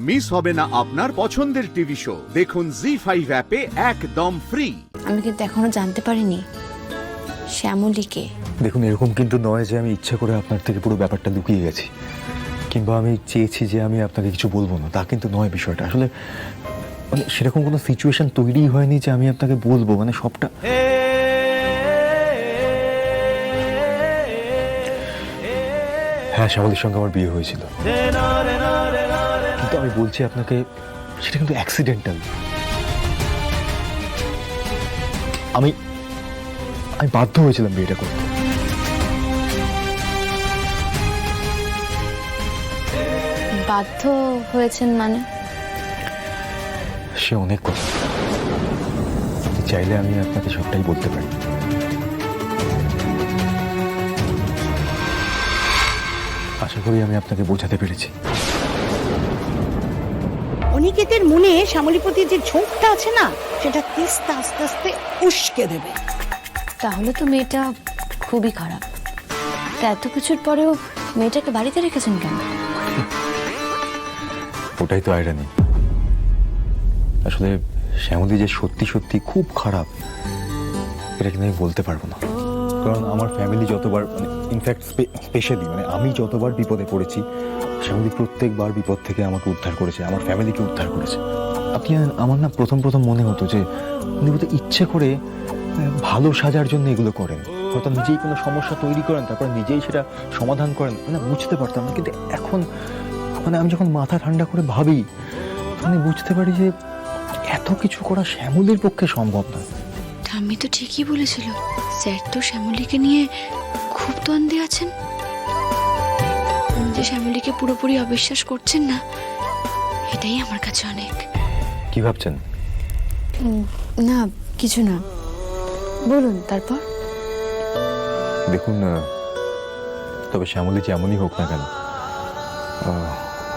Miss হবে না আপনার পছন্দের টিভি শো। দেখুন জি5 অ্যাপে একদম ফ্রি। আমি কিন্তু এখনো জানতে পারিনি শ্যামলীকে। দেখুন, এরকম কিন্তু নয় যে আমি ইচ্ছে করে আপনার থেকে পুরো ব্যাপারটা লুকিয়ে গেছি, কিংবা আমি চেয়েছি যে আমি আপনাকে কিছু বলবো না, তা কিন্তু নয় বিষয়টা। আসলে মানে সেরকম কোনো সিচুয়েশন তৈরি হয়নি যে আমি আপনাকে বলবো, মানে সবটা। হ্যাঁ, শ্যামলীর সঙ্গে আমার বিয়ে হয়েছিল, কিন্তু আমি বলছি আপনাকে সেটা কিন্তু অ্যাক্সিডেন্টাল। আমি বাধ্য হয়েছিলাম বিয়েটা করতে। বাধ্য হয়েছেন মানে? সে অনেক কথা, আপনি চাইলে আমি আপনাকে সবটাই বলতে পারি। আশা করি আমি আপনাকে বোঝাতে পেরেছি। অনিকেতের মনে শ্যামলীর প্রতি যে ঝোঁকটা আছে না, সেটা তিস্তা আস্তে আস্তে উস্কে দেবে। তাহলে তো মেয়েটা খুবই খারাপ। তা এত কিছুর পরেও মেয়েটাকে বাড়িতে রেখেছেন কেন? ওটাই তো আইরানি। আসলে শ্যামলী যে সত্যি সত্যি খুব খারাপ, এটা কিন্তু আমি বলতে পারবো না। কারণ আমার ফ্যামিলি যতবার, মানে ইনফ্যাক্ট স্পেশালি মানে আমি যতবার বিপদে পড়েছি, শ্যামলী প্রত্যেকবার বিপদ থেকে আমাকে উদ্ধার করেছে, আমার ফ্যামিলিকে উদ্ধার করেছে। আপনি আমার না প্রথম মনে হতো যে উনি বোধহয় ইচ্ছে করে ভালো সাজার জন্য এগুলো করেন, হয়তো নিজেই কোনো সমস্যা তৈরি করেন, তারপর নিজেই সেটা সমাধান করেন। মানে বুঝতে পারতাম না, কিন্তু এখন মানে আমি যখন মাথা ঠান্ডা করে ভাবি, তখন বুঝতে পারি যে এত কিছু করা শ্যামলীর পক্ষে সম্ভব না। ঠাম্মি তো ঠিকই বলেছিল, স্যার তো শ্যামলীকে নিয়ে খুব দ্বন্দ্বে আছেন। যে শ্যামলীকে পুরোপুরি অবিশ্বাস করছেন না, এটাই আমার কাছে অনেক। কি ভাবছেন? না, কিছু না, বলুন তারপর। দেখুন, তবে শ্যামলী যেমনই হোক না কেন,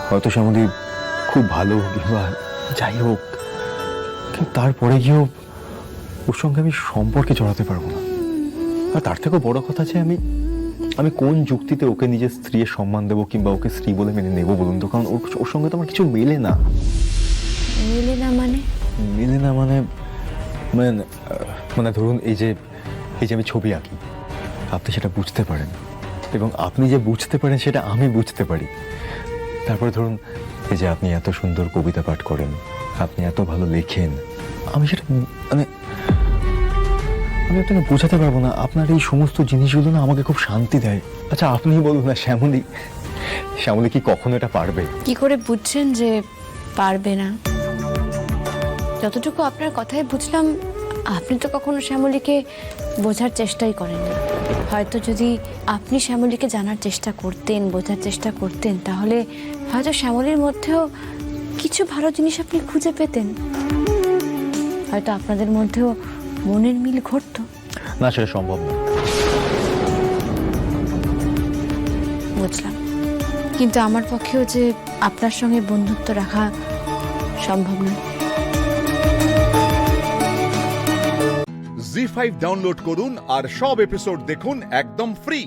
হয়তো শ্যামলী খুব ভালো কিংবা যাই হোক, কিন্তু তারপরে গিয়েও ওর সঙ্গে আমি সম্পর্কে জড়াতে পারবো না। আর তার থেকেও বড় কথা যে আমি কোন যুক্তিতে ওকে নিজের স্ত্রীর সম্মান দেবো কিংবা ওকে স্ত্রী বলে মেনে নেবো বলুন তো? কারণ ওর সঙ্গে তো আমার কিছু মেলে না। মেলে না মানে? মেলে না মানে মানে ধরুন, এই যে আমি ছবি আঁকি, আপনি সেটা বুঝতে পারেন, এবং আপনি যে বুঝতে পারেন সেটা আমি বুঝতে পারি। তারপরে ধরুন, এই যে আপনি এত সুন্দর কবিতা পাঠ করেন, আপনি এত ভালো লেখেন, আমি সেটা মানে আমি আপনাকে বোঝাতে পারবো না। আপনার এই সমস্ত জিনিসগুলো না আমাকে খুব শান্তি দেয়। আচ্ছা, আপনি বলুন না, শ্যামলী কি কখনো এটা পারবে? কি করে বুঝছেন যে পারবে না? যতটুকু আপনার কথায় বুঝলাম, আপনি তো কখনো শ্যামলীকে বোঝার চেষ্টাই করেননি। হয়তো যদি আপনি শ্যামলীকে জানার চেষ্টা করতেন, বোঝার চেষ্টা করতেন, তাহলে হয়তো শ্যামলীর মধ্যেও কিছু ভালো জিনিস আপনি খুঁজে পেতেন। হয়তো আপনাদের মধ্যেও মনের মিল ঘটতো। না, সেটা সম্ভব না। বুঝলাম, কিন্তু আমার পক্ষেও যে আপনার সঙ্গে বন্ধুত্ব রাখা সম্ভব নয়। জি5 ডাউনলোড করুন আর সব এপিসোড দেখুন একদম ফ্রি।